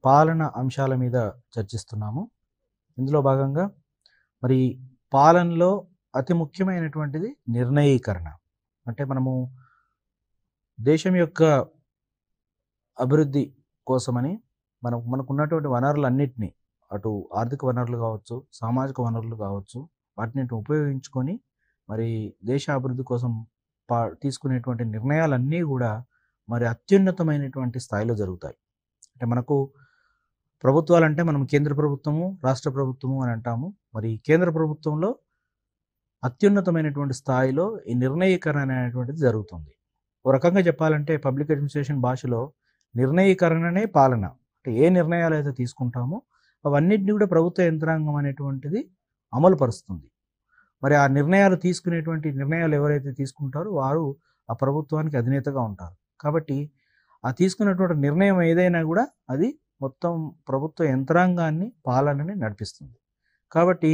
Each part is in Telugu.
పాలన అంశాల మీద చర్చిస్తున్నాము. ఇందులో భాగంగా మరి పాలనలో అతి ముఖ్యమైనటువంటిది నిర్ణయీకరణ. అంటే మనము దేశం యొక్క అభివృద్ధి కోసమని మనకున్నటువంటి వనరులన్నిటినీ, అటు ఆర్థిక వనరులు కావచ్చు, సామాజిక వనరులు కావచ్చు, వాటిని ఉపయోగించుకొని మరి దేశ అభివృద్ధి కోసం తీసుకునేటువంటి నిర్ణయాలన్నీ కూడా మరి అత్యున్నతమైనటువంటి స్థాయిలో జరుగుతాయి. అంటే మనకు ప్రభుత్వాలంటే మనం కేంద్ర ప్రభుత్వము, రాష్ట్ర ప్రభుత్వము అని అంటాము. మరి కేంద్ర ప్రభుత్వంలో అత్యున్నతమైనటువంటి స్థాయిలో ఈ నిర్ణయీకరణ అనేటువంటిది జరుగుతుంది. ఓ రకంగా చెప్పాలంటే పబ్లిక్ అడ్మినిస్ట్రేషన్ భాషలో నిర్ణయీకరణనే పాలన. అంటే ఏ నిర్ణయాలు అయితే తీసుకుంటామో అవన్నిటిని కూడా ప్రభుత్వ యంత్రాంగం అనేటువంటిది అమలు పరుస్తుంది. మరి ఆ నిర్ణయాలు ఎవరైతే తీసుకుంటారో వారు ఆ ప్రభుత్వానికి అధినేతగా ఉంటారు. కాబట్టి ఆ తీసుకున్నటువంటి నిర్ణయం ఏదైనా కూడా అది మొత్తం ప్రభుత్వ యంత్రాంగాన్ని, పాలనని నడిపిస్తుంది. కాబట్టి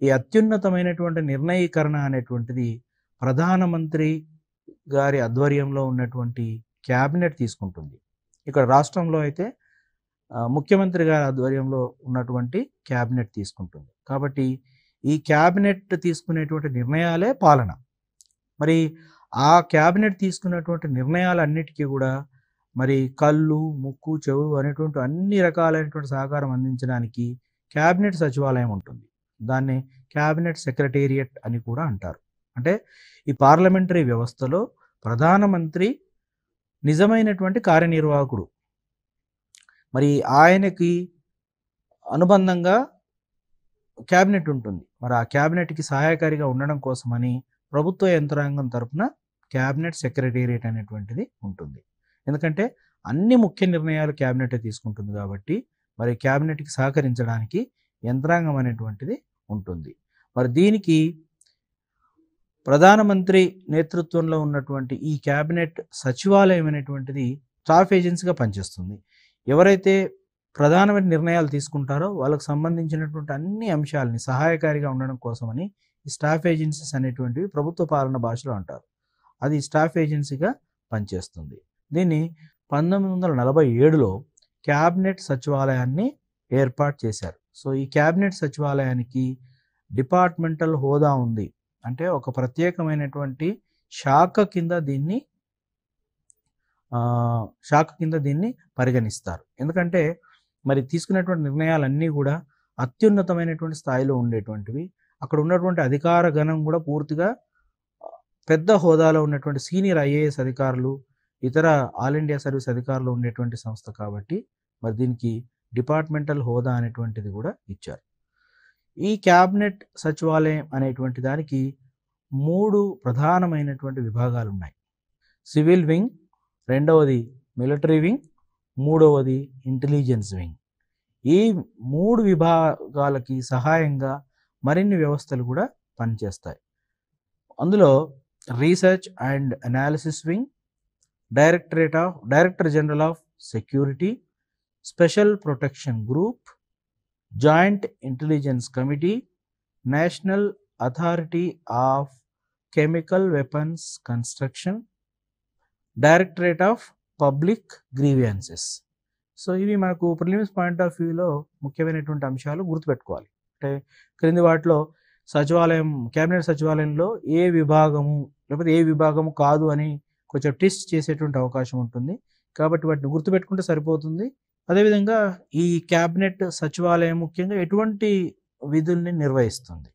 ఈ అత్యున్నతమైనటువంటి నిర్ణయీకరణ అనేటువంటిది ప్రధానమంత్రి గారి ఆధ్వర్యంలో ఉన్నటువంటి క్యాబినెట్ తీసుకుంటుంది. ఇక్కడ రాష్ట్రంలో అయితే ముఖ్యమంత్రి గారి ఆధ్వర్యంలో ఉన్నటువంటి క్యాబినెట్ తీసుకుంటుంది. కాబట్టి ఈ క్యాబినెట్ తీసుకునేటువంటి నిర్ణయాలే పాలన. మరి ఆ క్యాబినెట్ తీసుకున్నటువంటి నిర్ణయాలన్నిటికీ కూడా మరి కళ్ళు, ముక్కు, చెవులు అనేటువంటి అన్ని రకాలైనటువంటి సహకారం అందించడానికి క్యాబినెట్ సచివాలయం ఉంటుంది. దాన్ని క్యాబినెట్ సెక్రటేరియట్ అని కూడా అంటారు. అంటే ఈ పార్లమెంటరీ వ్యవస్థలో ప్రధానమంత్రి నిజమైనటువంటి కార్యనిర్వాహకుడు. మరి ఆయనకి అనుబంధంగా క్యాబినెట్ ఉంటుంది. మరి ఆ క్యాబినెట్కి సహాయకారిగా ఉండడం కోసమని ప్రభుత్వ యంత్రాంగం తరపున క్యాబినెట్ సెక్రటేరియట్ అనేటువంటిది ఉంటుంది. ఎందుకంటే అన్ని ముఖ్య నిర్ణయాలు క్యాబినెటే తీసుకుంటుంది కాబట్టి మరి క్యాబినెట్కి సహకరించడానికి యంత్రాంగం అనేటువంటిది ఉంటుంది. మరి దీనికి ప్రధానమంత్రి నేతృత్వంలో ఉన్నటువంటి ఈ క్యాబినెట్ సచివాలయం అనేటువంటిది స్టాఫ్ ఏజెన్సీగా పనిచేస్తుంది. ఎవరైతే ప్రధానమైన నిర్ణయాలు తీసుకుంటారో వాళ్ళకు సంబంధించినటువంటి అన్ని అంశాలని సహాయకారిగా ఉండడం కోసమని ఈ స్టాఫ్ ఏజెన్సీస్ అనేటువంటివి ప్రభుత్వ పాలన భాషలో అంటారు. అది స్టాఫ్ ఏజెన్సీగా పనిచేస్తుంది. దీన్ని 1947లో క్యాబినెట్ సచివాలయాన్ని ఏర్పాటు చేశారు. సో ఈ క్యాబినెట్ సచివాలయానికి డిపార్ట్మెంటల్ హోదా ఉంది. అంటే ఒక ప్రత్యేకమైనటువంటి శాఖ కింద దీన్ని పరిగణిస్తారు. ఎందుకంటే మరి తీసుకునేటువంటి నిర్ణయాలన్నీ కూడా అత్యున్నతమైనటువంటి స్థాయిలో ఉండేటువంటివి. అక్కడ ఉన్నటువంటి అధికార గణం కూడా పూర్తిగా పెద్ద హోదాలో ఉన్నటువంటి సీనియర్ ఐఏఎస్ అధికారులు, ఇతర ఆల్ ఇండియా సర్వీస్ అధికారులు ఉండేటువంటి సంస్థ కాబట్టి మరి దీనికి డిపార్ట్మెంటల్ హోదా అనేటువంటిది కూడా ఇచ్చారు. ఈ క్యాబినెట్ సచివాలయం అనేటువంటి దానికి 3 ప్రధానమైనటువంటి విభాగాలు ఉన్నాయి. సివిల్ వింగ్, రెండవది మిలిటరీ వింగ్, మూడవది ఇంటెలిజెన్స్ వింగ్. ఈ 3 విభాగాలకి సహాయంగా మరిన్ని వ్యవస్థలు కూడా పనిచేస్తాయి. అందులో research and analysis wing, director general of security, special protection group, joint intelligence committee, national authority of chemical weapons construction, directorate of public grievances. So ఇవి మనకు ప్రిలిమ్స్ పాయింట్ ఆఫ్ వ్యూలో ముఖ్యమైనటువంటి అంశాలు గుర్తుపెట్టుకోవాలి. అంటే క్రింది వాటిలో క్యాబినెట్ సచివాలయంలో ఏ విభాగము లేకపోతే ఏ విభాగము కాదు అని కొంచెం టెస్ట్ చేసేటువంటి అవకాశం ఉంటుంది. కాబట్టి వాటిని గుర్తుపెట్టుకుంటే సరిపోతుంది. అదేవిధంగా ఈ క్యాబినెట్ సచివాలయం ముఖ్యంగా ఎటువంటి విధుల్ని నిర్వహిస్తుంది?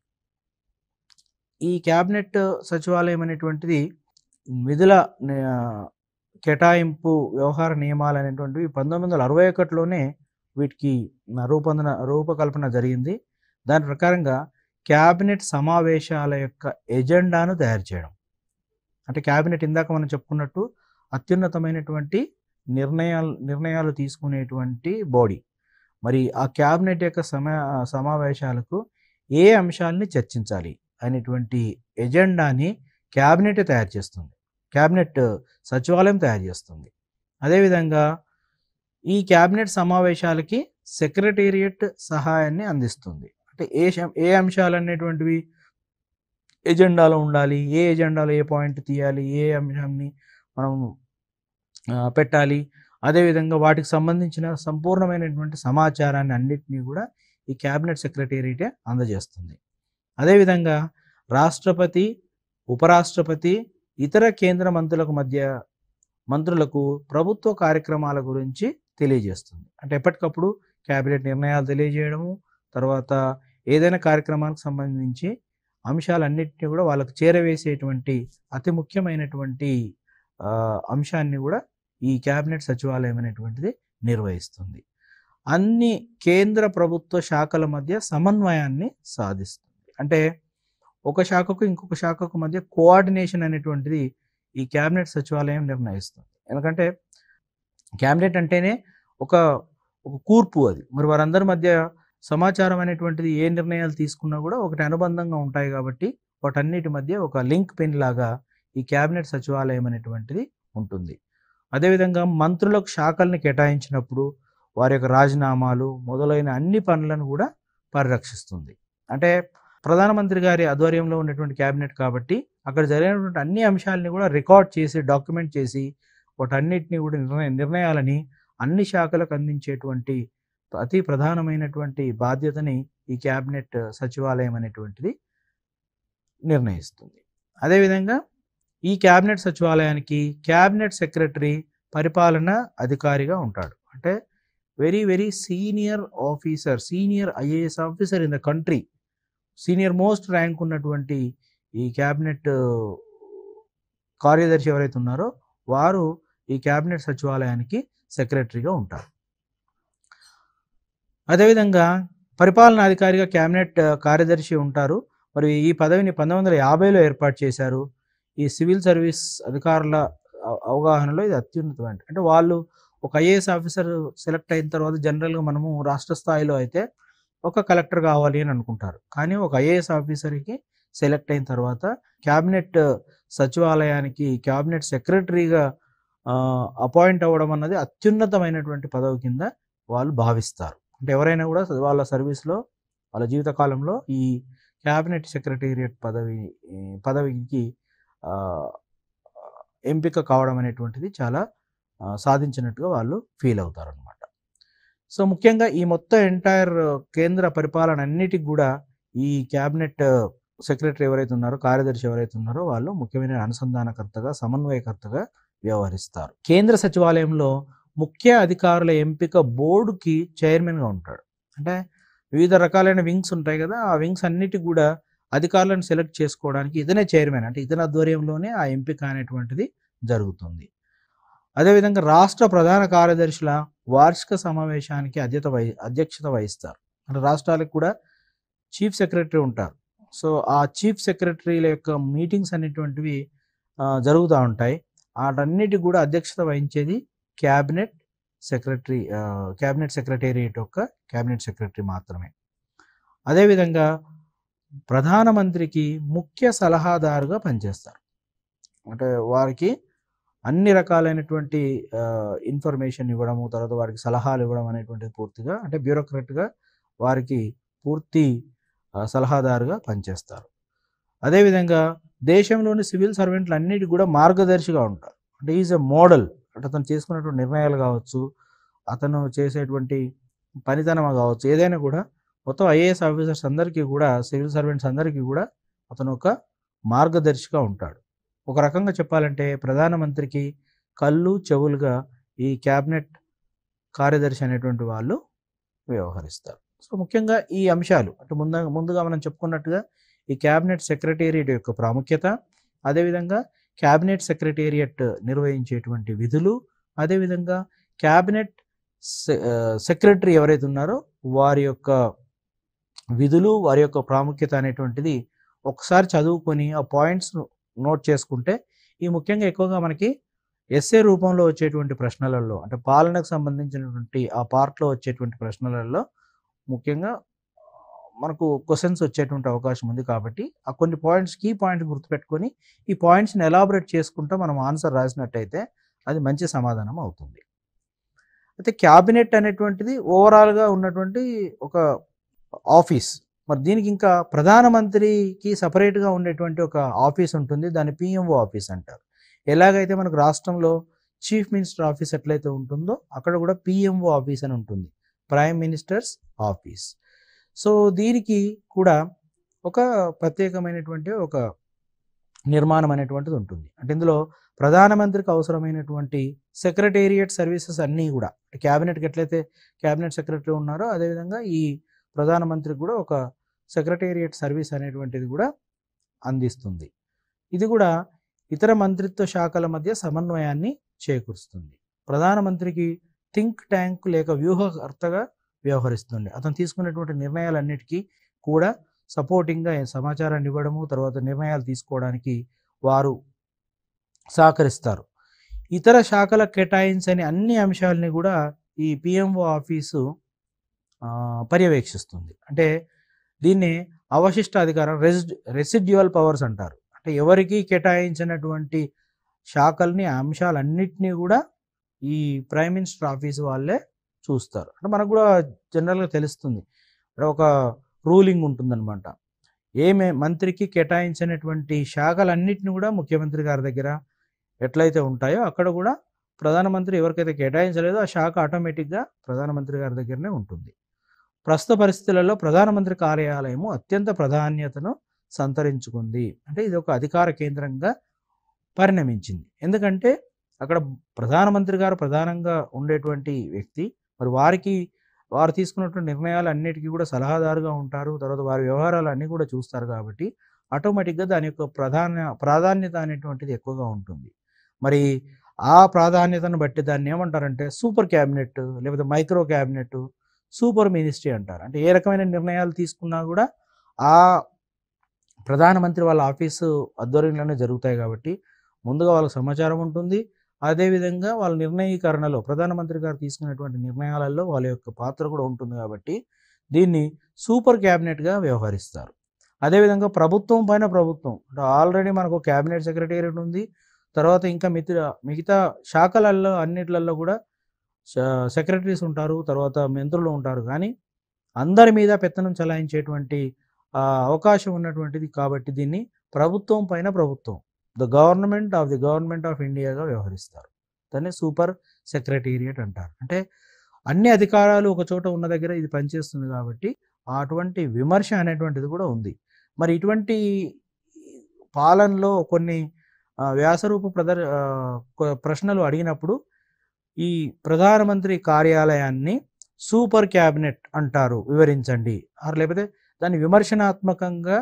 ఈ క్యాబినెట్ సచివాలయం అనేటువంటిది విధుల కేటాయింపు వ్యవహార నియమాలు అనేటువంటివి 1961లోనే వీటికి రూపకల్పన జరిగింది. దాని ప్రకారంగా క్యాబినెట్ సమావేశాల యొక్క ఎజెండాను తయారు చేయడం. అంటే క్యాబినెట్ ఇందాక మనం చెప్పుకున్నట్టు అత్యున్నతమైనటువంటి నిర్ణయాలు తీసుకునేటువంటి బాడీ. మరి ఆ క్యాబినెట్ యొక్క సమావేశాలకు ఏ అంశాలని చర్చించాలి అనేటువంటి ఎజెండాని క్యాబినెట్ తయారు చేస్తుంది. క్యాబినెట్ సచివాలయం తయారు చేస్తుంది. అదేవిధంగా ఈ క్యాబినెట్ సమావేశాలకి సెక్రటేరియట్ సహాయాన్ని అందిస్తుంది. అంటే ఏ అంశాలు అనేటువంటివి ఎజెండాలో ఉండాలి, ఏ ఎజెండాలో ఏ పాయింట్ తీయాలి, ఏ అంశాన్ని మనం పెట్టాలి, అదేవిధంగా వాటికి సంబంధించిన సంపూర్ణమైనటువంటి సమాచారాన్ని అన్నిటినీ కూడా ఈ క్యాబినెట్ సెక్రటేరియటే అందజేస్తుంది. అదేవిధంగా రాష్ట్రపతి, ఉపరాష్ట్రపతి, ఇతర కేంద్ర మంత్రులకు ప్రభుత్వ కార్యక్రమాల గురించి తెలియజేస్తుంది. అంటే ఎప్పటికప్పుడు క్యాబినెట్ నిర్ణయాలు తెలియజేయడము, తర్వాత ఏదైనా కార్యక్రమానికి సంబంధించి అంశాలన్నిటిని కూడా వాళ్ళకు చేరవేసేటువంటి అతి ముఖ్యమైనటువంటి అంశాన్ని కూడా ఈ క్యాబినెట్ సచివాలయం అనేటువంటిది నిర్వహిస్తుంది. అన్ని కేంద్ర ప్రభుత్వ శాఖల మధ్య సమన్వయాన్ని సాధిస్తుంది. అంటే ఒక శాఖకు ఇంకొక శాఖకు మధ్య కోఆర్డినేషన్ అనేటువంటిది ఈ క్యాబినెట్ సచివాలయం నిర్ణయిస్తుంది. ఎందుకంటే క్యాబినెట్ అంటేనే ఒక కూర్పు అది. మరి వారందరి మధ్య సమాచారం అనేటువంటిది ఏ నిర్ణయాలు తీసుకున్నా కూడా ఒకటి అనుబంధంగా ఉంటాయి కాబట్టి వాటన్నిటి మధ్య ఒక లింక్ పిన్ లాగా ఈ క్యాబినెట్ సచివాలయం అనేటువంటిది ఉంటుంది. అదేవిధంగా మంత్రులకు శాఖల్ని కేటాయించినప్పుడు వారి యొక్క రాజీనామాలు మొదలైన అన్ని పనులను కూడా పరిరక్షిస్తుంది. అంటే ప్రధానమంత్రి గారి ఆధ్వర్యంలో ఉన్నటువంటి క్యాబినెట్ కాబట్టి అక్కడ జరిగినటువంటి అన్ని అంశాలని కూడా రికార్డ్ చేసి, డాక్యుమెంట్ చేసి వాటన్నిటిని కూడా నిర్ణయాలని అన్ని శాఖలకు అందించేటువంటి అతి ప్రధానమైనటువంటి బాధ్యతని ఈ క్యాబినెట్ సచివాలయం అనేటువంటిది నిర్ణయిస్తుంది. అదేవిధంగా ఈ క్యాబినెట్ సచివాలయానికి క్యాబినెట్ సెక్రటరీ పరిపాలన అధికారిగా ఉంటాడు. అంటే very senior officer, senior IAS officer in the country, senior most rank ఉన్నటువంటి ఈ క్యాబినెట్ కార్యదర్శి ఎవరైతే ఉన్నారో వారు ఈ క్యాబినెట్ సచివాలయానికి సెక్రటరీగా ఉంటారు. అదేవిధంగా పరిపాలనా అధికారిగా క్యాబినెట్ కార్యదర్శి ఉంటారు. మరి ఈ పదవిని 1950లో ఏర్పాటు చేశారు. ఈ సివిల్ సర్వీస్ అధికారుల అవగాహనలో ఇది అత్యున్నతమైన, అంటే వాళ్ళు ఒక ఐఏఎస్ ఆఫీసర్ సెలెక్ట్ అయిన తర్వాత జనరల్గా మనము రాష్ట్ర స్థాయిలో అయితే ఒక కలెక్టర్ కావాలి అని అనుకుంటారు. కానీ ఒక ఐఏఎస్ ఆఫీసర్కి సెలెక్ట్ అయిన తర్వాత క్యాబినెట్ సచివాలయానికి క్యాబినెట్ సెక్రటరీగా అపాయింట్ అవ్వడం అన్నది అత్యున్నతమైనటువంటి పదవి కింద వాళ్ళు భావిస్తారు. అంటే ఎవరైనా కూడా వాళ్ళ సర్వీస్లో వాళ్ళ జీవితకాలంలో ఈ క్యాబినెట్ సెక్రటేరియట్ పదవికి ఎంపిక కావడం అనేటువంటిది చాలా సాధించినట్టుగా వాళ్ళు ఫీల్ అవుతారు అనమాట. సో ముఖ్యంగా ఈ మొత్తం ఎంటైర్ కేంద్ర పరిపాలన అన్నిటికి కూడా ఈ క్యాబినెట్ సెక్రటరీ ఎవరైతే ఉన్నారో, కార్యదర్శి ఎవరైతే ఉన్నారో వాళ్ళు ముఖ్యమైన అనుసంధానకర్తగా, సమన్వయకర్తగా వ్యవహరిస్తారు. కేంద్ర సచివాలయంలో ముఖ్య అధికారుల ఎంపిక బోర్డుకి చైర్మన్గా ఉంటాడు. అంటే వివిధ రకాలైన వింగ్స్ ఉంటాయి కదా, ఆ వింగ్స్ అన్నిటికి కూడా అధికారులను సెలెక్ట్ చేసుకోవడానికి ఇతనే చైర్మన్, అంటే ఇతని ఆధ్వర్యంలోనే ఆ ఎంపిక అనేటువంటిది జరుగుతుంది. అదేవిధంగా రాష్ట్ర ప్రధాన కార్యదర్శుల వార్షిక సమావేశానికి అధ్యక్షత వహిస్తారు. అంటే రాష్ట్రాలకు కూడా చీఫ్ సెక్రటరీ ఉంటారు. సో ఆ చీఫ్ సెక్రటరీల యొక్క మీటింగ్స్ అనేటువంటివి జరుగుతూ ఉంటాయి. వాటన్నిటికి కూడా అధ్యక్షత వహించేది క్యాబినెట్ సెక్రటేరియట్ యొక్క క్యాబినెట్ సెక్రటరీ మాత్రమే. అదేవిధంగా ప్రధానమంత్రికి ముఖ్య సలహాదారుగా పనిచేస్తారు. అంటే వారికి అన్ని రకాలైనటువంటి ఇన్ఫర్మేషన్ ఇవ్వడము, తర్వాత వారికి సలహాలు ఇవ్వడం అనేటువంటిది పూర్తిగా, అంటే బ్యూరోక్రాట్గా వారికి పూర్తి సలహాదారుగా పనిచేస్తారు. అదేవిధంగా దేశంలోని సివిల్ సర్వెంట్లు అన్నిటికీ కూడా మార్గదర్శిగా ఉంటారు. అంటే ఈజ్ ఎ మోడల్, అంటే అతను చేసుకున్నటువంటి నిర్ణయాలు కావచ్చు, అతను చేసేటువంటి పనితనం కావచ్చు, ఏదైనా కూడా మొత్తం ఐఏఎస్ ఆఫీసర్స్ అందరికీ కూడా, సివిల్ సర్వెంట్స్ అందరికీ కూడా అతను ఒక మార్గదర్శిగా ఉంటాడు. ఒక రకంగా చెప్పాలంటే ప్రధానమంత్రికి కళ్ళు చెవులుగా ఈ క్యాబినెట్ కార్యదర్శి అనేటువంటి వాళ్ళు వ్యవహరిస్తారు. సో ముఖ్యంగా ఈ అంశాలు, అంటే ముందుగా మనం చెప్పుకున్నట్టుగా ఈ క్యాబినెట్ సెక్రటేరియట్ యొక్క ప్రాముఖ్యత, అదేవిధంగా క్యాబినెట్ సెక్రటేరియట్ నిర్వహించేటువంటి విధులు, అదేవిధంగా క్యాబినెట్ సెక్రటరీ ఎవరైతే ఉన్నారో వారి యొక్క విధులు, వారి యొక్క ప్రాముఖ్యత అనేటువంటిది ఒకసారి చదువుకొని ఆ పాయింట్స్ నోట్ చేసుకుంటే ఈ ముఖ్యంగా ఎక్కువగా మనకి ఎస్ఏ రూపంలో వచ్చేటువంటి ప్రశ్నలలో, అంటే పాలనకు సంబంధించినటువంటి ఆ పార్ట్లో వచ్చేటువంటి ప్రశ్నలలో ముఖ్యంగా మనకు క్వశ్చన్స్ వచ్చేటువంటి అవకాశం ఉంది. కాబట్టి ఆ కొన్ని పాయింట్స్, కీ పాయింట్స్ గుర్తుపెట్టుకొని ఈ పాయింట్స్ని ఎలాబరేట్ చేసుకుంటూ మనం ఆన్సర్ రాసినట్టయితే అది మంచి సమాధానం అవుతుంది. అయితే క్యాబినెట్ అనేటువంటిది ఓవరాల్గా ఉన్నటువంటి ఒక ఆఫీస్. మరి దీనికి ఇంకా ప్రధానమంత్రికి సపరేట్గా ఉండేటువంటి ఒక ఆఫీస్ ఉంటుంది, దాన్ని పిఎంఓ ఆఫీస్ అంటారు. ఎలాగైతే మనకు రాష్ట్రంలో చీఫ్ మినిస్టర్ ఆఫీస్ ఎట్లయితే ఉంటుందో అక్కడ కూడా పిఎంఓ ఆఫీస్ అని ఉంటుంది, ప్రైమ్ మినిస్టర్స్ ఆఫీస్. సో దీనికి కూడా ఒక ప్రత్యేకమైనటువంటి ఒక నిర్మాణం అనేటువంటిది ఉంటుంది. అంటే ఇందులో ప్రధానమంత్రికి అవసరమైనటువంటి సెక్రటేరియట్ సర్వీసెస్ అన్నీ కూడా క్యాబినెట్కి ఎట్లయితే క్యాబినెట్ సెక్రటరీ ఉన్నారో అదేవిధంగా ఈ ప్రధానమంత్రికి కూడా ఒక సెక్రటేరియట్ సర్వీస్ అనేటువంటిది కూడా అందిస్తుంది. ఇది కూడా ఇతర మంత్రిత్వ శాఖల మధ్య సమన్వయాన్ని చేకూరుస్తుంది. ప్రధానమంత్రికి థింక్ ట్యాంక్ లేక వ్యూహకర్తగా వ్యవహరిస్తుంది. అతను తీసుకున్నటువంటి నిర్ణయాలన్నిటికీ కూడా సపోర్టింగ్గా సమాచారాన్ని ఇవ్వడము, తర్వాత నిర్ణయాలు తీసుకోవడానికి వారు సహకరిస్తారు. ఇతర శాఖల కేటాయించని అన్ని అంశాలని కూడా ఈ పిఎంఓ ఆఫీసు పర్యవేక్షిస్తుంది. అంటే దీన్ని అవశిష్ట అధికారం రెసిడ్యువల్ పవర్స్ అంటారు. అంటే ఎవరికి కేటాయించినటువంటి శాఖల్ని అంశాలన్నింటినీ కూడా ఈ ప్రైమ్ మినిస్టర్ ఆఫీస్ వాళ్ళే చూస్తారు. అంటే మనకు కూడా జనరల్గా తెలుస్తుంది, ఒక రూలింగ్ ఉంటుందన్నమాట. మంత్రికి కేటాయించినటువంటి శాఖలన్నింటినీ కూడా ముఖ్యమంత్రి గారి దగ్గర ఎట్లయితే ఉంటాయో అక్కడ కూడా ప్రధానమంత్రి ఎవరికైతే కేటాయించలేదో ఆ శాఖ ఆటోమేటిక్గా ప్రధానమంత్రి గారి దగ్గరనే ఉంటుంది. ప్రస్తుత పరిస్థితులలో ప్రధానమంత్రి కార్యాలయము అత్యంత ప్రాధాన్యతను సంతరించుకుంది. అంటే ఇది ఒక అధికార కేంద్రంగా పరిణమించింది. ఎందుకంటే అక్కడ ప్రధానమంత్రి గారు ప్రధానంగా ఉండేటువంటి వ్యక్తి. మరి వారు తీసుకున్నటువంటి నిర్ణయాలు అన్నిటికీ కూడా సలహాదారుగా ఉంటారు. తర్వాత వారి వ్యవహారాలు అన్నీ కూడా చూస్తారు కాబట్టి ఆటోమేటిక్గా దాని యొక్క ప్రాధాన్యత అనేటువంటిది ఎక్కువగా ఉంటుంది. మరి ఆ ప్రాధాన్యతను బట్టి దాన్ని ఏమంటారంటే సూపర్ క్యాబినెట్, లేకపోతే మైక్రో క్యాబినెట్, సూపర్ మినిస్ట్రీ అంటారు. అంటే ఏ రకమైన నిర్ణయాలు తీసుకున్నా కూడా ఆ ప్రధానమంత్రి వాళ్ళ ఆఫీసు ఆధ్వర్యంలోనే జరుగుతాయి కాబట్టి ముందుగా వాళ్ళకి సమాచారం ఉంటుంది. అదేవిధంగా వాళ్ళ నిర్ణయీకరణలో ప్రధానమంత్రి గారు తీసుకున్నటువంటి నిర్ణయాలలో వాళ్ళ యొక్క పాత్ర కూడా ఉంటుంది కాబట్టి దీన్ని సూపర్ క్యాబినెట్గా వ్యవహరిస్తారు. అదేవిధంగా ప్రభుత్వం పైన ప్రభుత్వం, అంటే ఆల్రెడీ మనకు క్యాబినెట్ సెక్రటేరియట్ ఉంది. తర్వాత ఇంకా మిగతా శాఖలలో అన్నిట్లలో కూడా సెక్రటరీస్ ఉంటారు, తర్వాత మంత్రులు ఉంటారు. కానీ అందరి మీద పెత్తనం చలాయించేటువంటి అవకాశం ఉన్నటువంటిది కాబట్టి దీన్ని ప్రభుత్వం పైన ప్రభుత్వం, గవర్నమెంట్ ఆఫ్ ఇండియాగా వ్యవహరిస్తారు. దాన్ని సూపర్ సెక్రటేరియట్ అంటారు. అంటే అన్ని అధికారాలు ఒక చోట ఉన్న దగ్గర ఇది పనిచేస్తుంది కాబట్టి అటువంటి విమర్శ అనేటువంటిది కూడా ఉంది. మరి ఇటువంటి పాలనలో కొన్ని వ్యాసరూప ప్రశ్నలు అడిగినప్పుడు ఈ ప్రధానమంత్రి కార్యాలయాన్ని సూపర్ క్యాబినెట్ అంటారు, వివరించండి. లేకపోతే దాన్ని విమర్శనాత్మకంగా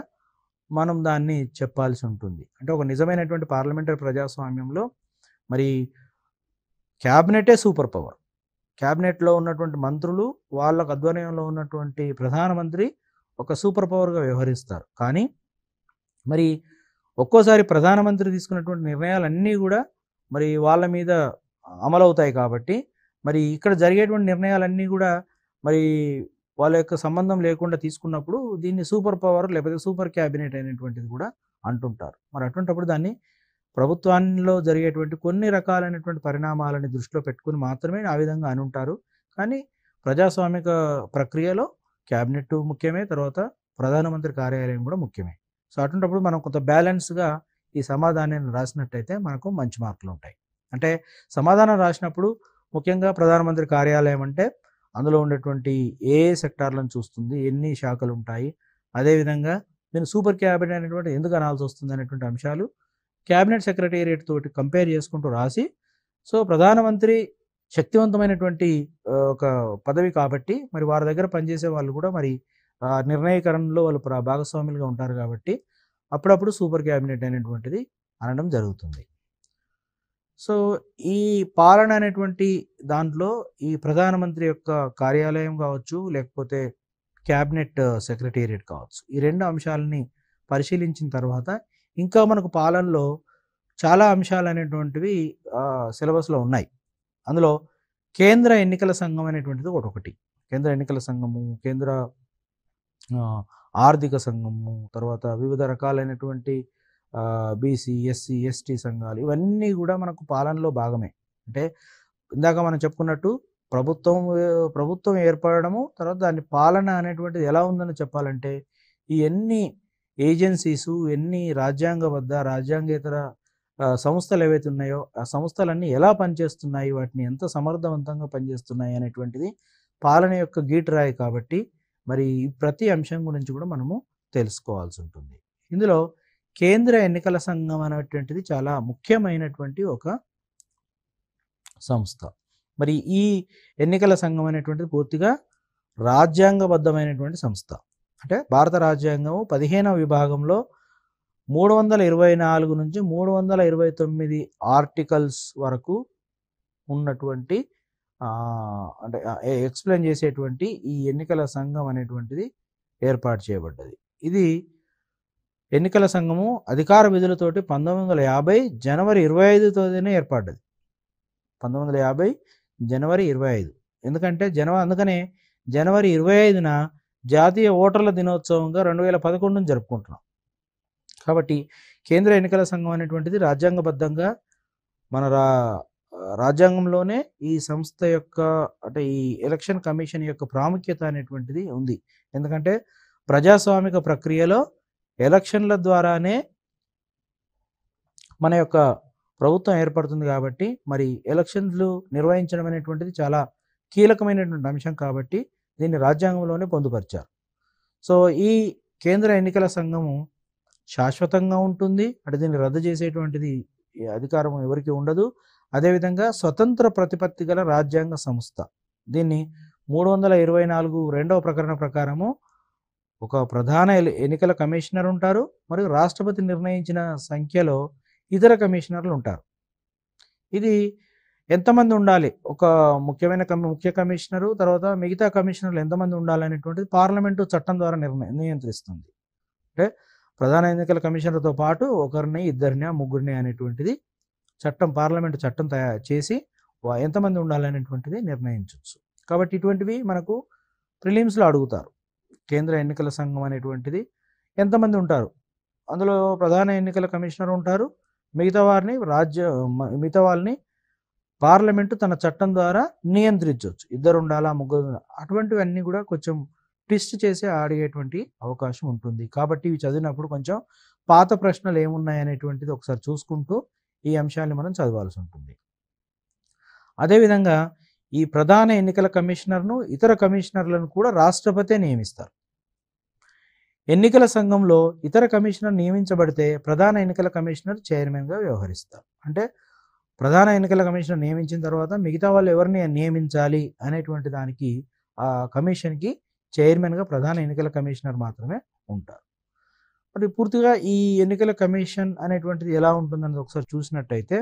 మనం దాన్ని చెప్పాల్సి ఉంటుంది. అంటే ఒక నిజమైనటువంటి పార్లమెంటరీ ప్రజాస్వామ్యంలో మరి క్యాబినెటే సూపర్ పవర్. క్యాబినెట్లో ఉన్నటువంటి మంత్రులు వాళ్ళకు ఆధ్వర్యంలో ఉన్నటువంటి ప్రధానమంత్రి ఒక సూపర్ పవర్గా వ్యవహరిస్తారు. కానీ మరి ఒక్కోసారి ప్రధానమంత్రి తీసుకున్నటువంటి నిర్ణయాలన్నీ కూడా మరి వాళ్ళ మీద అమలవుతాయి కాబట్టి మరి ఇక్కడ జరిగేటువంటి నిర్ణయాలన్నీ కూడా మరి వాళ్ళ యొక్క సంబంధం లేకుండా తీసుకున్నప్పుడు దీన్ని సూపర్ పవర్ లేకపోతే సూపర్ క్యాబినెట్ అనేటువంటిది కూడా అంటుంటారు. మరి అటువంటిప్పుడు దాన్ని ప్రభుత్వంలో జరిగేటువంటి కొన్ని రకాలైనటువంటి పరిణామాలని దృష్టిలో పెట్టుకుని మాత్రమే ఆ విధంగా అని ఉంటారు. కానీ ప్రజాస్వామిక ప్రక్రియలో క్యాబినెట్ ముఖ్యమే, తర్వాత ప్రధానమంత్రి కార్యాలయం కూడా ముఖ్యమే. సో అటువంటిప్పుడు మనం కొంత బ్యాలెన్స్గా ఈ సమాధానాన్ని రాసినట్టయితే మనకు మంచి మార్కులు ఉంటాయి. అంటే సమాధానం రాసినప్పుడు ముఖ్యంగా ప్రధానమంత్రి కార్యాలయం అంటే అందులో ఉండేటువంటి ఏ సెక్టార్లను చూస్తుంది, ఎన్ని శాఖలు ఉంటాయి, అదేవిధంగా నేను సూపర్ క్యాబినెట్ అనేటువంటి ఎందుకు అనాల్సి వస్తుంది అనేటువంటి అంశాలు క్యాబినెట్ సెక్రటేరియట్ తోటి కంపేర్ చేసుకుంటూ రాసి, సో ప్రధానమంత్రి శక్తివంతమైనటువంటి ఒక పదవి కాబట్టి మరి వారి దగ్గర పనిచేసే వాళ్ళు కూడా మరి నిర్ణయకరణలో వాళ్ళు భాగస్వాములుగా ఉంటారు కాబట్టి అప్పుడప్పుడు సూపర్ క్యాబినెట్ అనేటువంటిది అనడం జరుగుతుంది. సో ఈ పాలన అనేటువంటి దాంట్లో ఈ ప్రధానమంత్రి యొక్క కార్యాలయం కావచ్చు, లేకపోతే క్యాబినెట్ సెక్రటేరియట్ కావచ్చు, ఈ రెండు అంశాలని పరిశీలించిన తర్వాత ఇంకా మనకు పాలనలో చాలా అంశాలు అనేటువంటివి సిలబస్లో ఉన్నాయి. అందులో కేంద్ర ఎన్నికల సంఘం అనేటువంటిది ఒకటి. కేంద్ర ఎన్నికల సంఘము, కేంద్ర ఆర్థిక సంఘము, తర్వాత వివిధ రకాలైనటువంటి బీసీ, ఎస్సీ, ఎస్టీ సంఘాలు, ఇవన్నీ కూడా మనకు పాలనలో భాగమే. అంటే ఇందాక మనం చెప్పుకున్నట్టు ప్రభుత్వం ఏర్పడము, తర్వాత దాని పాలన అనేటువంటిది ఎలా ఉందని చెప్పాలంటే ఈ ఎన్ని ఏజెన్సీసు, ఎన్ని రాజ్యాంగబద్ధ, రాజ్యాంగేతర సంస్థలు ఏవైతే ఉన్నాయో ఆ సంస్థలన్నీ ఎలా పనిచేస్తున్నాయి, వాటిని ఎంత సమర్థవంతంగా పనిచేస్తున్నాయి అనేటువంటిది పాలన యొక్క గీటురాయి కాబట్టి మరి ప్రతి అంశం గురించి కూడా మనము తెలుసుకోవాల్సి ఉంటుంది. ఇందులో కేంద్ర ఎన్నికల సంఘం అనేటువంటిది చాలా ముఖ్యమైనటువంటి ఒక సంస్థ. మరి ఈ ఎన్నికల సంఘం అనేటువంటిది పూర్తిగా రాజ్యాంగబద్ధమైనటువంటి సంస్థ. అంటే భారత రాజ్యాంగము 15వ విభాగంలో 324 నుంచి 329 ఆర్టికల్స్ వరకు ఉన్నటువంటి అంటే ఎక్స్ప్లెయిన్ చేసేటువంటి ఈ ఎన్నికల సంఘం అనేటువంటిది ఏర్పాటు చేయబడ్డది. ఇది ఎన్నికల సంఘము అధికార విధులతోటి 1950 జనవరి 25 తేదీన ఏర్పడ్డది. 1950 జనవరి 25. ఎందుకంటే అందుకనే జనవరి 25న జాతీయ ఓటర్ల దినోత్సవంగా 2011 జరుపుకుంటున్నాం. కాబట్టి కేంద్ర ఎన్నికల సంఘం అనేటువంటిది రాజ్యాంగబద్ధంగా మన రాజ్యాంగంలోనే ఈ సంస్థ యొక్క అంటే ఈ ఎలక్షన్ కమిషన్ యొక్క ప్రాముఖ్యత అనేటువంటిది ఉంది. ఎందుకంటే ప్రజాస్వామిక ప్రక్రియలో ఎలక్షన్ల ద్వారానే మన యొక్క ప్రభుత్వం ఏర్పడుతుంది కాబట్టి మరి ఎలక్షన్లు నిర్వహించడం అనేటువంటిది చాలా కీలకమైనటువంటి అంశం కాబట్టి దీన్ని రాజ్యాంగంలోనే పొందుపరిచారు. సో ఈ కేంద్ర ఎన్నికల సంఘము శాశ్వతంగా ఉంటుంది. అంటే దీన్ని రద్దు చేసేటువంటిది అధికారం ఎవరికి ఉండదు. అదేవిధంగా స్వతంత్ర ప్రతిపత్తి గల రాజ్యాంగ సంస్థ. దీన్ని 324 రెండవ ప్రకరణ ప్రకారము ఒక ప్రధాన ఎన్నికల కమిషనర్ ఉంటారు, మరియు రాష్ట్రపతి నిర్ణయించిన సంఖ్యలో ఇతర కమిషనర్లు ఉంటారు. ఇది ఎంతమంది ఉండాలి, ఒక ముఖ్య కమిషనరు తర్వాత మిగతా కమిషనర్లు ఎంతమంది ఉండాలనేటువంటిది పార్లమెంటు చట్టం ద్వారా నియంత్రిస్తుంది. అంటే ప్రధాన ఎన్నికల కమిషనర్తో పాటు ఒకరిని, ఇద్దరిని, ముగ్గురిని అనేటువంటిది పార్లమెంటు చట్టం తయారు చేసి ఎంతమంది ఉండాలనేటువంటిది నిర్ణయించవచ్చు. కాబట్టి ఇటువంటివి మనకు ప్రిలిమ్స్లో అడుగుతారు. కేంద్ర ఎన్నికల సంఘం అనేటువంటిది ఎంతమంది ఉంటారు, అందులో ప్రధాన ఎన్నికల కమిషనర్ ఉంటారు, మిగతా వాళ్ళని పార్లమెంటు తన చట్టం ద్వారా నియంత్రించవచ్చు. ఇద్దరు ఉండాలా, ముగ్గురు ఉండాలా, అటువంటివన్నీ కూడా కొంచెం ట్విస్ట్ చేసి అడిగేటువంటి అవకాశం ఉంటుంది. కాబట్టి ఇవి చదివినప్పుడు కొంచెం పాత ప్రశ్నలు ఏమున్నాయి అనేటువంటిది ఒకసారి చూసుకుంటూ ఈ అంశాన్ని మనం చదవాల్సి ఉంటుంది. అదేవిధంగా ఈ ప్రధాన ఎన్నికల కమిషనర్ను, ఇతర కమిషనర్లను కూడా రాష్ట్రపతే నియమిస్తారు. ఎన్నికల సంఘంలో ఇతర కమిషనర్ నియమించబడితే ప్రధాన ఎన్నికల కమిషనర్ చైర్మన్గా వ్యవహరిస్తారు. అంటే ప్రధాన ఎన్నికల కమిషనర్ నియమించిన తర్వాత మిగతా వాళ్ళు ఎవరిని నియమించాలి అనేటువంటి దానికి ఆ కమిషన్కి చైర్మన్గా ప్రధాన ఎన్నికల కమిషనర్ మాత్రమే ఉంటారు. మరి పూర్తిగా ఈ ఎన్నికల కమిషన్ అనేటువంటిది ఎలా ఉంటుందని ఒకసారి చూసినట్టయితే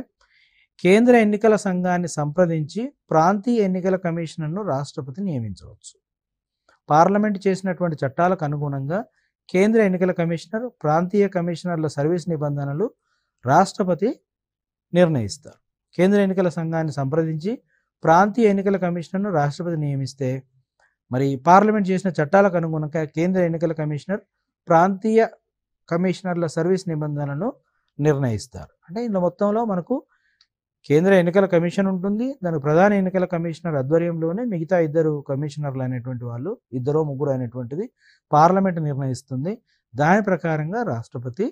కేంద్ర ఎన్నికల సంఘాన్ని సంప్రదించి ప్రాంతీయ ఎన్నికల కమిషనర్ను రాష్ట్రపతి నియమించవచ్చు. పార్లమెంటు చేసినటువంటి చట్టాలకు అనుగుణంగా కేంద్ర ఎన్నికల కమిషనర్, ప్రాంతీయ కమిషనర్ల సర్వీస్ నిబంధనలు రాష్ట్రపతి నిర్ణయిస్తారు. కేంద్ర ఎన్నికల సంఘాన్ని సంప్రదించి ప్రాంతీయ ఎన్నికల కమిషనర్ను రాష్ట్రపతి నియమిస్తే మరి పార్లమెంట్ చేసిన చట్టాలకు అనుగుణంగా కేంద్ర ఎన్నికల కమిషనర్ ప్రాంతీయ కమిషనర్ల సర్వీస్ నిబంధనలను నిర్ణయిస్తారు. అంటే ఇందులో మొత్తంలో మనకు కేంద్ర ఎన్నికల కమిషన్ ఉంటుంది, దానికి ప్రధాన ఎన్నికల కమిషనర్ ఆధ్వర్యంలోనే మిగతా ఇద్దరు కమిషనర్లు అనేటువంటి వాళ్ళు, ఇద్దరో ముగ్గురు అనేటువంటిది పార్లమెంట్ నిర్ణయిస్తుంది. దాని ప్రకారంగా రాష్ట్రపతి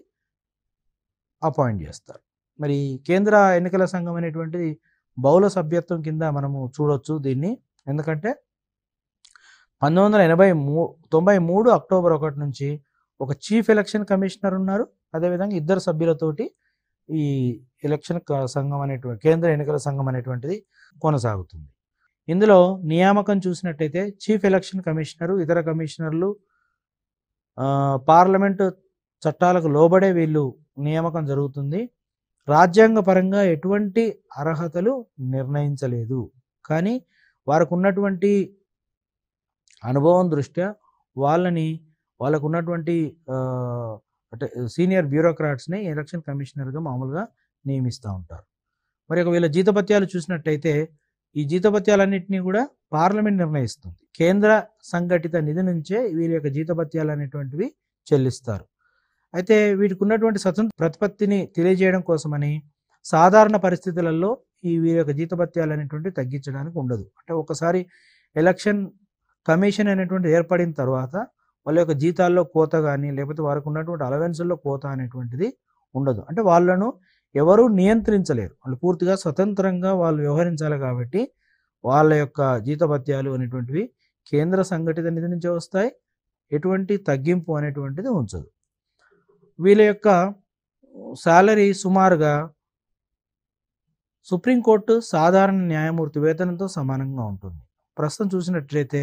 అపాయింట్ చేస్తారు. మరి కేంద్ర ఎన్నికల సంఘం అనేటువంటిది బహుళ సభ్యత్వం కింద మనము చూడొచ్చు దీన్ని. ఎందుకంటే 1993 అక్టోబర్ 1 నుంచి ఒక చీఫ్ ఎలక్షన్ కమిషనర్ ఉన్నారు. అదేవిధంగా ఇద్దరు సభ్యులతోటి ఈ ఎలక్షన్ సంఘం అనేటువంటి కేంద్ర ఎన్నికల సంఘం అనేటువంటిది కొనసాగుతుంది. ఇందులో నియామకం చూసినట్టయితే చీఫ్ ఎలక్షన్ కమిషనరు, ఇతర కమిషనర్లు పార్లమెంటు చట్టాలకు లోబడే వీళ్ళు నియామకం జరుగుతుంది. రాజ్యాంగ పరంగా ఎటువంటి అర్హతలు నిర్ణయించలేదు, కానీ వారికి ఉన్నటువంటి అనుభవం దృష్ట్యా వాళ్ళకు ఉన్నటువంటి అంటే సీనియర్ బ్యూరోక్రాట్స్ని ఎలక్షన్ కమిషనర్గా మామూలుగా నియమిస్తూ ఉంటారు. మరి ఒకవేళ జీతభత్యాలు చూసినట్టయితే ఈ జీతభత్యాలన్నింటినీ కూడా పార్లమెంట్ నిర్ణయిస్తుంది. కేంద్ర సంఘటిత నిధి నుంచే వీరి యొక్క జీతభత్యాలు అనేటువంటివి చెల్లిస్తారు. అయితే వీటికి ఉన్నటువంటి స్వతంత్ర ప్రతిపత్తిని తెలియజేయడం కోసమని సాధారణ పరిస్థితులలో వీరి యొక్క జీతభత్యాలు అనేటువంటివి తగ్గించడానికి ఉండదు. అంటే ఒకసారి ఎలక్షన్ కమిషన్ అనేటువంటి ఏర్పడిన తర్వాత వాళ్ళ యొక్క జీతాల్లో కోత కానీ లేకపోతే వారికి ఉన్నటువంటి అలవెన్సుల్లో కోత అనేటువంటిది ఉండదు. అంటే వాళ్ళను ఎవరు నియంత్రించలేరు. వాళ్ళు పూర్తిగా స్వతంత్రంగా వాళ్ళు వ్యవహరించాలి కాబట్టి వాళ్ళ యొక్క జీతభత్యాలు అనేటువంటివి కేంద్ర సంఘటిత నిధి నుంచే వస్తాయి. ఎటువంటి తగ్గింపు అనేటువంటిది ఉంచదు. వీళ్ళ యొక్క సాలరీ సుమారుగా సుప్రీంకోర్టు సాధారణ న్యాయమూర్తి వేతనంతో సమానంగా ఉంటుంది. ప్రస్తుతం చూసినట్లయితే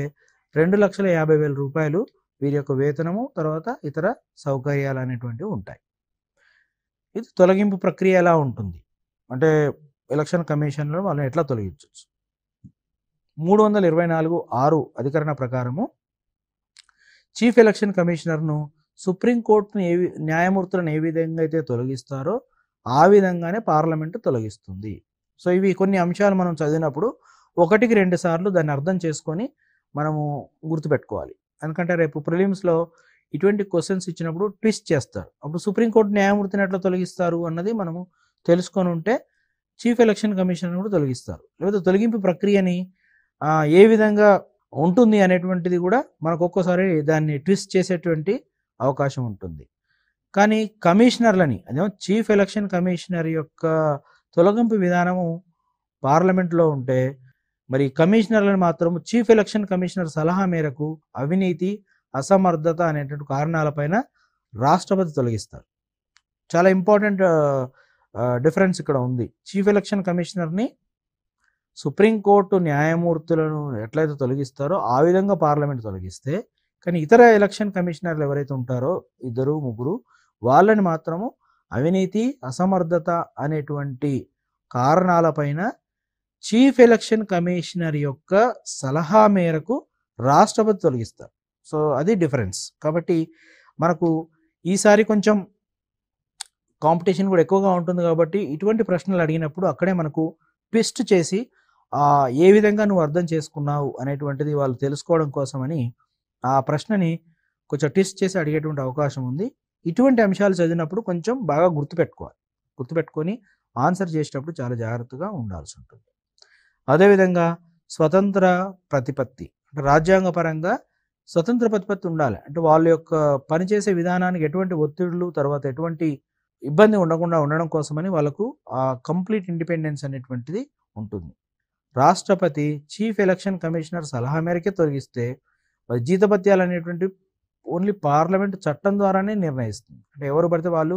2,50,000 రూపాయలు వీరి యొక్క వేతనము, తర్వాత ఇతర సౌకర్యాలు అనేటువంటివి ఉంటాయి. ఇది తొలగింపు ప్రక్రియ ఎలా ఉంటుంది అంటే ఎలక్షన్ కమిషన్లో వాళ్ళని ఎట్లా తొలగించవచ్చు. 324(6) అధికరణ ప్రకారము చీఫ్ ఎలక్షన్ కమిషనర్ను సుప్రీంకోర్టును న్యాయమూర్తులను ఏ విధంగా అయితే తొలగిస్తారో ఆ విధంగానే పార్లమెంటు తొలగిస్తుంది. సో ఇవి కొన్ని అంశాలు మనం చదివినప్పుడు 1-2 సార్లు దాన్ని అర్థం చేసుకొని మనము గుర్తుపెట్టుకోవాలి. ఎందుకంటే రేపు ప్రిలిమ్స్లో ఇటువంటి క్వశ్చన్స్ ఇచ్చినప్పుడు ట్విస్ట్ చేస్తారు. అప్పుడు సుప్రీంకోర్టు న్యాయమూర్తిని ఎట్లా తొలగిస్తారు అన్నది మనము తెలుసుకొని ఉంటే చీఫ్ ఎలక్షన్ కమిషనర్ కూడా తొలగిస్తారు. లేకపోతే తొలగింపు ప్రక్రియని ఏ విధంగా ఉంటుంది అనేటువంటిది కూడా మనకు ఒక్కోసారి దాన్ని ట్విస్ట్ చేసేటువంటి అవకాశం ఉంటుంది. కానీ కమిషనర్లని అదేమో చీఫ్ ఎలక్షన్ కమిషనర్ యొక్క తొలగింపు విధానము పార్లమెంట్లో ఉంటే, మరి కమిషనర్లను మాత్రం చీఫ్ ఎలక్షన్ కమిషనర్ సలహా మేరకు అవినీతి, అసమర్థత అనేటువంటి కారణాలపైన రాష్ట్రపతి తొలగిస్తారు. చాలా ఇంపార్టెంట్ డిఫరెన్స్ ఇక్కడ ఉంది. చీఫ్ ఎలక్షన్ కమిషనర్ని సుప్రీంకోర్టు న్యాయమూర్తులను ఎట్లయితే తొలగిస్తారో ఆ విధంగా పార్లమెంట్ తొలగిస్తే, కానీ ఇతర ఎలక్షన్ కమిషనర్లు ఎవరైతే ఉంటారో 2-3 వాళ్ళని మాత్రము అవినీతి, అసమర్థత అనేటువంటి కారణాలపైన చీఫ్ ఎలక్షన్ కమిషనర్ యొక్క సలహా మేరకు రాష్ట్రపతి తొలగిస్తారు. సో అది డిఫరెన్స్. కాబట్టి మనకు ఈసారి కొంచెం కాంపిటీషన్ కూడా ఎక్కువగా ఉంటుంది కాబట్టి ఇటువంటి ప్రశ్నలు అడిగినప్పుడు అక్కడే మనకు ట్విస్ట్ చేసి ఏ విధంగా నువ్వు అర్థం చేసుకున్నావు అనేటువంటిది వాళ్ళు తెలుసుకోవడం కోసమని ఆ ప్రశ్నని కొంచెం ట్విస్ట్ చేసి అడిగేటువంటి అవకాశం ఉంది. ఇటువంటి అంశాలు చదివినప్పుడు కొంచెం బాగా గుర్తుపెట్టుకోవాలి. గుర్తుపెట్టుకొని ఆన్సర్ చేసేటప్పుడు చాలా జాగ్రత్తగా ఉండాల్సి ఉంటుంది. అదేవిధంగా స్వతంత్ర ప్రతిపత్తి అంటే రాజ్యాంగపరంగా స్వతంత్ర ప్రతిపత్తి ఉండాలి. అంటే వాళ్ళ యొక్క పనిచేసే విధానానికి ఎటువంటి ఒత్తిడులు, తర్వాత ఎటువంటి ఇబ్బంది ఉండకుండా ఉండడం కోసమని వాళ్ళకు ఆ కంప్లీట్ ఇండిపెండెన్స్ అనేటువంటిది ఉంటుంది. రాష్ట్రపతి చీఫ్ ఎలక్షన్ కమిషనర్ సలహా మేరకే తొలగిస్తే జీతభత్యాలు అనేటువంటి ఓన్లీ పార్లమెంట్ చట్టం ద్వారానే నిర్ణయిస్తుంది. అంటే ఎవరు పడితే వాళ్ళు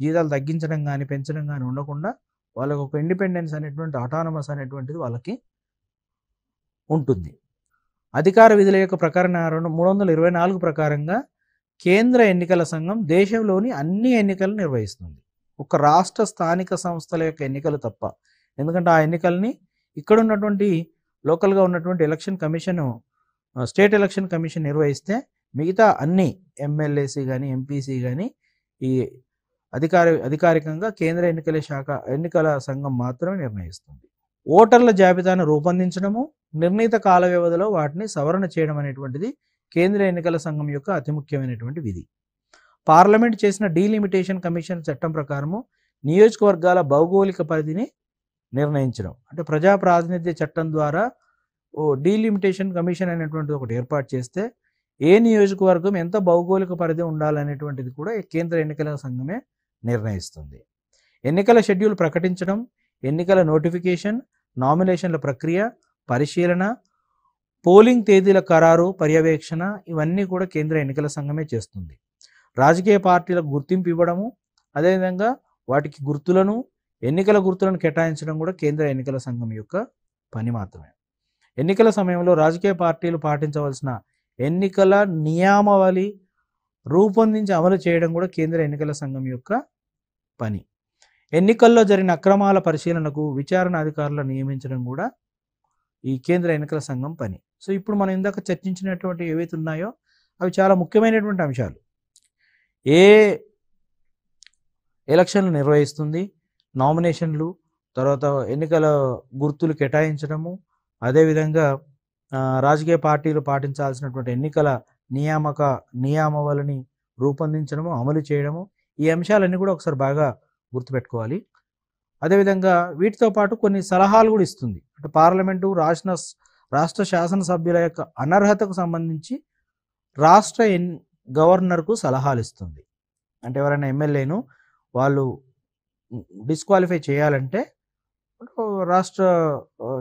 జీతాలు తగ్గించడం కానీ పెంచడం కానీ ఉండకుండా వాళ్ళకు ఒక ఇండిపెండెన్స్ అనేటువంటి ఆటానమస్ అనేటువంటిది వాళ్ళకి ఉంటుంది. అధికార విధుల యొక్క ప్రకరణ 324 ప్రకారంగా కేంద్ర ఎన్నికల సంఘం దేశంలోని అన్ని ఎన్నికలను నిర్వహిస్తుంది. ఒక రాష్ట్ర స్థానిక సంస్థల యొక్క ఎన్నికలు తప్ప. ఎందుకంటే ఆ ఎన్నికల్ని ఇక్కడ ఉన్నటువంటి లోకల్గా ఉన్నటువంటి election commission, state election commission నిర్వహిస్తే మిగతా అన్ని ఎమ్మెల్యేసి కానీ ఎంపీసీ కానీ ఈ అధికారికంగా కేంద్ర ఎన్నికల సంఘం మాత్రమే నిర్ణయిస్తుంది. ఓటర్ల జాబితాను రూపొందించడము, నిర్ణీత కాల వ్యవధిలో వాటిని సవరణ చేయడం అనేటువంటిది కేంద్ర ఎన్నికల సంఘం యొక్క అతి ముఖ్యమైనటువంటి విధి. పార్లమెంట్ చేసిన డీలిమిటేషన్ కమిషన్ చట్టం ప్రకారము నియోజకవర్గాల భౌగోళిక పరిధిని నిర్ణయించడం. అంటే ప్రజా ప్రాతినిధ్య చట్టం ద్వారా డీలిమిటేషన్ కమిషన్ అనేటువంటిది ఒకటి ఏర్పాటు చేస్తే ఏ నియోజకవర్గం ఎంత భౌగోళిక పరిధి ఉండాలనేటువంటిది కూడా కేంద్ర ఎన్నికల సంఘమే నిర్ణయిస్తుంది. ఎన్నికల షెడ్యూల్ ప్రకటించడం, ఎన్నికల నోటిఫికేషన్, నామినేషన్ల ప్రక్రియ, పరిశీలన, పోలింగ్ తేదీల ఖరారు, పర్యవేక్షణ ఇవన్నీ కూడా కేంద్ర ఎన్నికల సంఘమే చేస్తుంది. రాజకీయ పార్టీలకు గుర్తింపు ఇవ్వడము, అదేవిధంగా వాటికి ఎన్నికల గుర్తులను కేటాయించడం కూడా కేంద్ర ఎన్నికల సంఘం యొక్క పని మాత్రమే. ఎన్నికల సమయంలో రాజకీయ పార్టీలు పాటించవలసిన ఎన్నికల నియామావళి రూపొందించి అమలు చేయడం కూడా కేంద్ర ఎన్నికల సంఘం యొక్క పని. ఎన్నికల్లో జరిగిన అక్రమాల పరిశీలనకు విచారణ అధికారులను నియమించడం కూడా ఈ కేంద్ర ఎన్నికల సంఘం పని. సో ఇప్పుడు మనం ఇందాక చర్చించినటువంటి ఏవైతే ఉన్నాయో అవి చాలా ముఖ్యమైనటువంటి అంశాలు. ఏ ఎలక్షన్లు నిర్వహిస్తుంది, నామినేషన్లు, తర్వాత ఎన్నికల గుర్తులు కేటాయించడము, అదేవిధంగా రాజకీయ పార్టీలు పాటించాల్సినటువంటి ఎన్నికల నియామావళిని రూపొందించడము, అమలు చేయడము, ఈ అంశాలన్నీ కూడా ఒకసారి బాగా గుర్తుపెట్టుకోవాలి. అదేవిధంగా వీటితో పాటు కొన్ని సలహాలు కూడా ఇస్తుంది. అంటే పార్లమెంటు రాష్ట్ర శాసనసభ్యుల యొక్క అనర్హతకు సంబంధించి రాష్ట్ర గవర్నర్కు సలహాలు ఇస్తుంది. అంటే ఎవరైనా ఎమ్మెల్యేను వాళ్ళు డిస్క్వాలిఫై చేయాలంటే రాష్ట్ర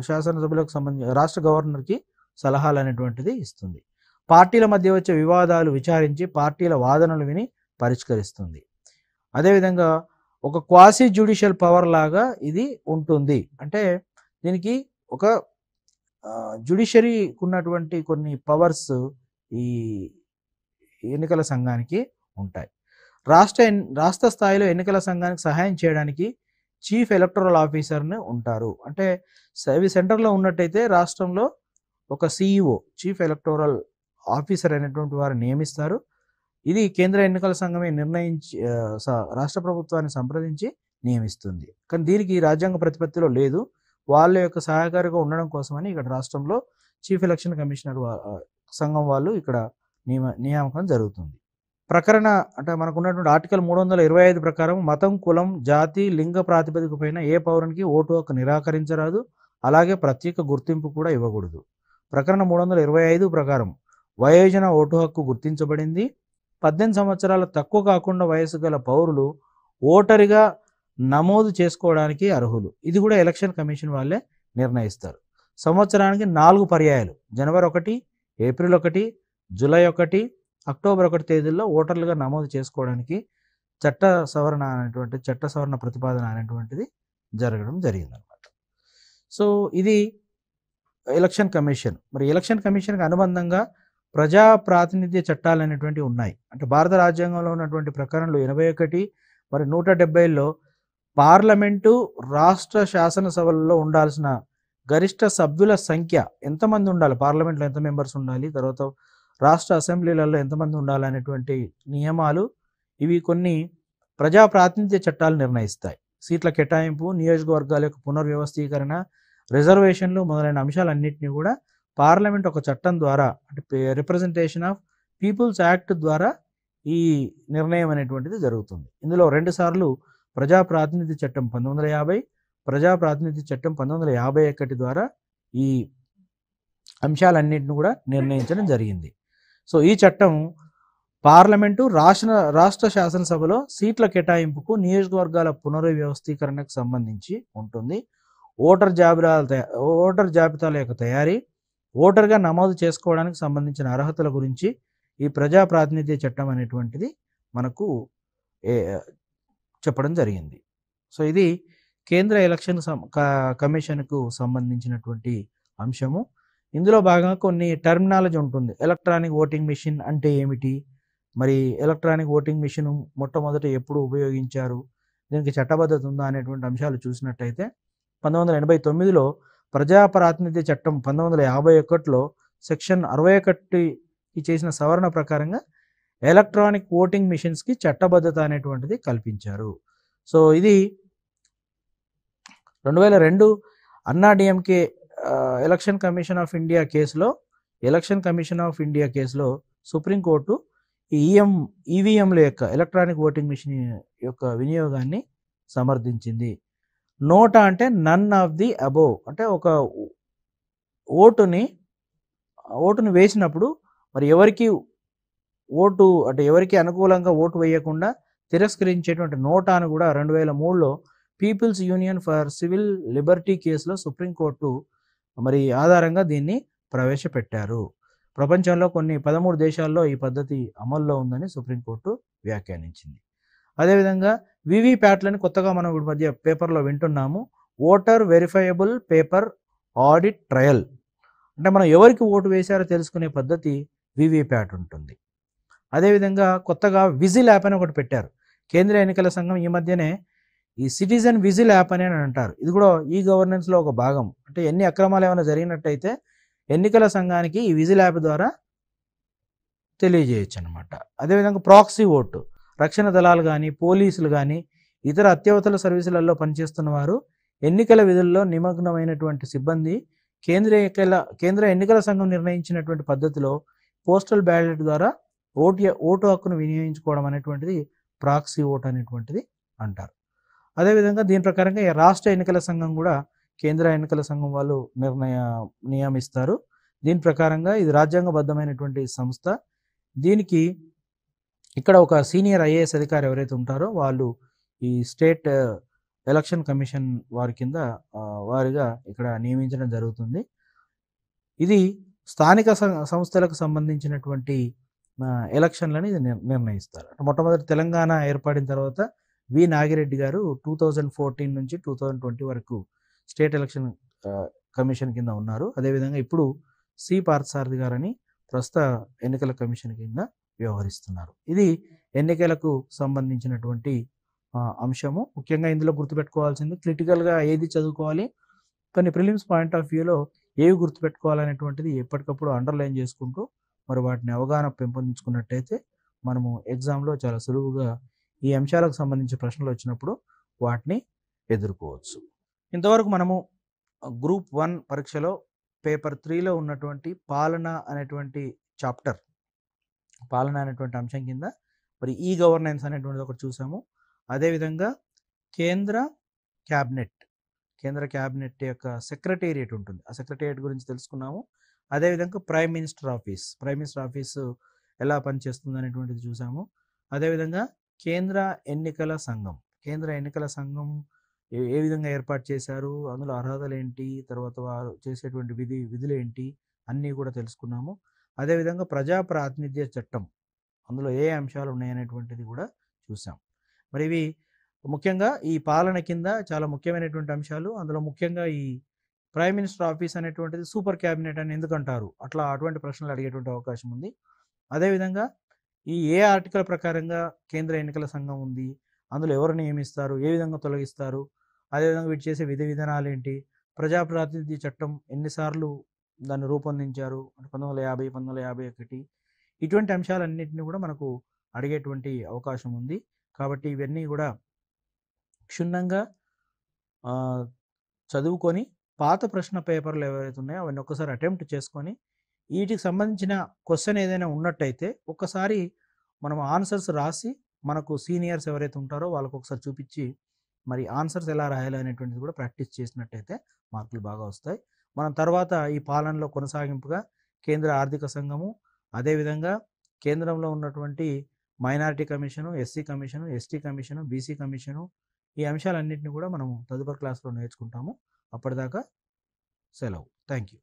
శాసనసభలకు సంబంధించి రాష్ట్ర గవర్నర్కి సలహాలు అనేటువంటిది ఇస్తుంది. పార్టీల మధ్య వచ్చే వివాదాలు విచారించి పార్టీల వాదనలు విని పరిష్కరిస్తుంది. అదేవిధంగా ఒక క్వాసీ జ్యుడిషియల్ పవర్ లాగా ఇది ఉంటుంది. అంటే దీనికి ఒక జ్యుడిషియరీకి ఉన్నటువంటి కొన్ని పవర్స్ ఈ ఎన్నికల సంఘానికి ఉంటాయి. రాష్ట్ర స్థాయిలో ఎన్నికల సంఘానికి సహాయం చేయడానికి చీఫ్ ఎలక్టరల్ ఆఫీసర్ని ఉంటారు. అంటే అవి సెంటర్లో ఉన్నట్టయితే రాష్ట్రంలో ఒక సిఇఓ చీఫ్ ఎలక్టోరల్ ఆఫీసర్ అనేటువంటి వారు నియమిస్తారు. ఇది కేంద్ర ఎన్నికల సంఘమే నిర్ణయించి రాష్ట్ర ప్రభుత్వాన్ని సంప్రదించి నియమిస్తుంది. కానీ దీనికి రాజ్యాంగ ప్రతిపత్తిలో లేదు. వాళ్ళ యొక్క సహాయకారిగా ఉండడం కోసమని ఇక్కడ రాష్ట్రంలో చీఫ్ ఎలక్షన్ కమిషనర్ సంఘం వాళ్ళు ఇక్కడ నియామకం జరుగుతుంది. ప్రకరణ అంటే మనకు ఉన్నటువంటి ఆర్టికల్ 325 ప్రకారం మతం, కులం, జాతి, లింగ ప్రాతిపదిక పైన ఏ పౌరునికి ఓటు హక్కు నిరాకరించరాదు. అలాగే ప్రత్యేక గుర్తింపు కూడా ఇవ్వకూడదు. ప్రకరణ 325 ప్రకారం వయోజన ఓటు హక్కు గుర్తించబడింది. 18 సంవత్సరాల తక్కువ కాకుండా వయసు గల పౌరులు ఓటరిగా నమోదు చేసుకోవడానికి అర్హులు. ఇది కూడా ఎలక్షన్ కమిషన్ వాళ్ళే నిర్ణయిస్తారు. సంవత్సరానికి 4 పర్యాయాలు జనవరి 1, ఏప్రిల్ 1, జూలై 1, అక్టోబర్ 1 తేదీల్లో ఓటర్లుగా నమోదు చేసుకోవడానికి చట్ట సవరణ ప్రతిపాదన అనేటువంటిది జరగడం జరిగిందనమాట. సో ఇది ఎలక్షన్ కమిషన్. మరి ఎలక్షన్ కమిషన్కి అనుబంధంగా ప్రజా ప్రాతినిధ్య చట్టాలు అనేటువంటివి ఉన్నాయి. అంటే భారత రాజ్యాంగంలో ఉన్నటువంటి ప్రకరణలు 81 మరి 170లో పార్లమెంటు, రాష్ట్ర శాసనసభలలో ఉండాల్సిన గరిష్ట సభ్యుల సంఖ్య ఎంతమంది ఉండాలి, పార్లమెంట్లో ఎంత మెంబర్స్ ఉండాలి, తర్వాత రాష్ట్ర అసెంబ్లీలలో ఎంతమంది ఉండాలి అనేటువంటి నియమాలు ఇవి కొన్ని ప్రజా ప్రాతినిధ్య చట్టాలు నిర్ణయిస్తాయి. సీట్ల కేటాయింపు, నియోజకవర్గాల యొక్క పునర్వ్యవస్థీకరణ, రిజర్వేషన్లు మొదలైన అంశాలన్నింటినీ కూడా పార్లమెంట్ ఒక చట్టం ద్వారా అంటే రిప్రజెంటేషన్ ఆఫ్ పీపుల్స్ యాక్ట్ ద్వారా ఈ నిర్ణయం అనేటువంటిది జరుగుతుంది. ఇందులో 2 సార్లు ప్రజా ప్రాతినిధ్య చట్టం 1950, ప్రజా ప్రాతినిధ్య చట్టం 1951 ద్వారా ఈ అంశాలన్నింటిని కూడా నిర్ణయించడం జరిగింది. సో ఈ చట్టం పార్లమెంటు, రాష్ట్ర శాసనసభలో సీట్ల కేటాయింపుకు, నియోజకవర్గాల పునర్వ్యవస్థీకరణకు సంబంధించి ఉంటుంది. ఓటర్ జాబితాల యొక్క తయారీ, ఓటర్గా నమోదు చేసుకోవడానికి సంబంధించిన అర్హతల గురించి ఈ ప్రజా ప్రాతినిధ్య చట్టం అనేటువంటిది మనకు చెప్పడం జరిగింది. సో ఇది కేంద్ర ఎలక్షన్ కమిషన్కు సంబంధించినటువంటి అంశము. ఇందులో భాగంగా కొన్ని టర్మినాలజీ ఉంటుంది. ఎలక్ట్రానిక్ ఓటింగ్ మిషన్ అంటే ఏమిటి, మరి ఎలక్ట్రానిక్ ఓటింగ్ మిషన్ మొట్టమొదట ఎప్పుడు ఉపయోగించారు, దీనికి చట్టబద్ధత ఉందా అనేటువంటి అంశాలు చూసినట్టయితే 1989లో ప్రజా ప్రాతినిధ్య చట్టం 1951లో సెక్షన్ 61కి చేసిన సవరణ ప్రకారంగా ఎలక్ట్రానిక్ ఓటింగ్ మిషన్స్కి చట్టబద్ధత అనేటువంటిది కల్పించారు. సో ఇది 2002 అన్నా DMK election commission of India కేసులో సుప్రీంకోర్టు ఈ ఈవీఎంల యొక్క ఎలక్ట్రానిక్ ఓటింగ్ మిషన్ యొక్క వినియోగాన్ని సమర్థించింది. నోటా అంటే నన్ ఆఫ్ ది అబోవ్, అంటే ఒక ఓటుని వేసినప్పుడు మరి ఎవరికి అనుకూలంగా ఓటు వేయకుండా తిరస్కరించేటువంటి నోటాను కూడా 2003లో people's union for civil liberty కేసులో సుప్రీంకోర్టు మరి ఆధారంగా దీన్ని ప్రవేశపెట్టారు. ప్రపంచంలో కొన్ని 13 దేశాల్లో ఈ పద్ధతి అమల్లో ఉందని సుప్రీంకోర్టు వ్యాఖ్యానించింది. అదేవిధంగా వీవీప్యాట్లని కొత్తగా మనం ఈ మధ్య పేపర్లో వింటున్నాము. Voter verifiable paper audit trail, అంటే మనం ఎవరికి ఓటు వేశారో తెలుసుకునే పద్ధతి వీవీప్యాట్ ఉంటుంది. అదేవిధంగా కొత్తగా విజిల్ యాప్ అని ఒకటి పెట్టారు కేంద్ర ఎన్నికల సంఘం. ఈ మధ్యనే ఈ సిటిజన్ విజిల్ యాప్ అని అంటారు. ఇది కూడా ఈ గవర్నెన్స్లో ఒక భాగం. అంటే ఎన్ని అక్రమాలు ఏమైనా జరిగినట్టయితే ఎన్నికల సంఘానికి ఈ విజిల్ యాప్ ద్వారా తెలియజేయచ్చు అనమాట. అదేవిధంగా ప్రాక్సీ ఓటు, రక్షణ దళాలు కానీ, పోలీసులు కానీ, ఇతర అత్యవసర సర్వీసులలో పనిచేస్తున్న వారు, ఎన్నికల విధుల్లో నిమగ్నమైనటువంటి సిబ్బంది కేంద్ర ఎన్నికల సంఘం నిర్ణయించినటువంటి పద్ధతిలో పోస్టల్ బ్యాలెట్ ద్వారా ఓటు హక్కును వినియోగించుకోవడం అనేటువంటిది ప్రాక్సీ ఓటు అనేటువంటిది అంటారు. అదేవిధంగా దీని ప్రకారంగా రాష్ట్ర ఎన్నికల సంఘం కూడా కేంద్ర ఎన్నికల సంఘం వాళ్ళు నియమిస్తారు. దీని ప్రకారంగా ఇది రాజ్యాంగబద్ధమైనటువంటి సంస్థ. దీనికి ఇక్కడ ఒక సీనియర్ ఐఏఎస్ అధికారి ఎవరైతే ఉంటారో వాళ్ళు ఈ స్టేట్ ఎలక్షన్ కమిషన్ వారి కింద వారిగా ఇక్కడ నియమించడం జరుగుతుంది. ఇది స్థానిక సంస్థలకు సంబంధించినటువంటి ఎలక్షన్లని ఇది నిర్ణయిస్తారు. మొట్టమొదటి తెలంగాణ ఏర్పడిన తర్వాత వి నాగిరెడ్డి గారు 2014 నుంచి 2020 వరకు స్టేట్ ఎలక్షన్ కమిషన్ కింద ఉన్నారు. అదేవిధంగా ఇప్పుడు సి పార్థసారథి గారని ప్రస్తుత ఎన్నికల కమిషన్ కింద వ్యవహరిస్తున్నారు. ఇది ఎన్నికలకు సంబంధించినటువంటి అంశము. ముఖ్యంగా ఇందులో గుర్తుపెట్టుకోవాల్సింది క్రిటికల్గా ఏది చదువుకోవాలి, కొన్ని ప్రిలిమ్స్ పాయింట్ ఆఫ్ వ్యూలో ఏవి గుర్తుపెట్టుకోవాలనేటువంటిది ఎప్పటికప్పుడు అండర్లైన్ చేసుకుంటూ మరి వాటిని అవగాహన పెంపొందించుకున్నట్టయితే మనము ఎగ్జామ్లో చాలా సులువుగా ఈ అంశాలకు సంబంధించి ప్రశ్నలు వచ్చినప్పుడు వాటిని ఎదుర్కోవచ్చు. ఇంతవరకు మనము గ్రూప్ 1 పరీక్షలో పేపర్ 3లో ఉన్నటువంటి పాలన అనేటువంటి చాప్టర్, పాలన అనేటువంటి అంశం కింద మరి ఈ గవర్నెన్స్ అనేటువంటిది ఒకటి చూసాము. అదేవిధంగా కేంద్ర క్యాబినెట్ యొక్క సెక్రటేరియట్ ఉంటుంది, ఆ సెక్రటేరియట్ గురించి తెలుసుకున్నాము. అదేవిధంగా ప్రైమ్ మినిస్టర్ ఆఫీస్ ఎలా పనిచేస్తుంది అనేటువంటిది చూసాము. అదేవిధంగా కేంద్ర ఎన్నికల సంఘం ఏ విధంగా ఏర్పాటు చేశారు, అందులో అర్హతలు ఏంటి, తర్వాత వారు చేసేటువంటి విధులు ఏంటి అన్నీ కూడా తెలుసుకున్నాము. అదేవిధంగా ప్రజా ప్రాతినిధ్య చట్టం, అందులో ఏ అంశాలు ఉన్నాయనేటువంటిది కూడా చూసాం. మరి ఇవి ముఖ్యంగా ఈ పాలన కింద చాలా ముఖ్యమైనటువంటి అంశాలు. అందులో ముఖ్యంగా ఈ ప్రైమ్ మినిస్టర్ ఆఫీస్ అనేటువంటిది సూపర్ క్యాబినెట్ అని ఎందుకంటారు, అటువంటి ప్రశ్నలు అడిగేటువంటి అవకాశం ఉంది. అదేవిధంగా ఏ ఆర్టికల్ ప్రకారంగా కేంద్ర ఎన్నికల సంఘం ఉంది, అందులో ఎవరు నియమిస్తారు, ఏ విధంగా తొలగిస్తారు, అదేవిధంగా వీటి చేసే విధానాలు ఏంటి, ప్రజాప్రాతినిధ్య చట్టం ఎన్నిసార్లు దాన్ని రూపొందించారు, 1950, 1951, ఇటువంటి అంశాలన్నింటినీ కూడా మనకు అడిగేటువంటి అవకాశం ఉంది. కాబట్టి ఇవన్నీ కూడా క్షుణ్ణంగా చదువుకొని పాత ప్రశ్న పేపర్లు ఏవైతే ఉన్నాయో అవన్నీ ఒక్కసారి అటెంప్ట్ చేసుకొని వీటికి సంబంధించిన క్వశ్చన్ ఏదైనా ఉన్నట్టయితే ఒక్కసారి మనం ఆన్సర్స్ రాసి మనకు సీనియర్స్ ఎవరైతే ఉంటారో వాళ్ళకు ఒకసారి చూపించి మరి ఆన్సర్స్ ఎలా రాయాలి అనేటువంటిది కూడా ప్రాక్టీస్ చేసినట్టయితే మార్కులు బాగా వస్తాయి. మనం తర్వాత ఈ పాలనలో కొనసాగింపుగా కేంద్ర ఆర్థిక సంఘము, అదేవిధంగా కేంద్రంలో ఉన్నటువంటి minority commission, SC commission, ST commission, BC commission, ఈ అంశాలన్నింటినీ కూడా మనం తదుపరి క్లాస్లో నేర్చుకుంటాము. అప్పటిదాకా సెలవు. Thank you.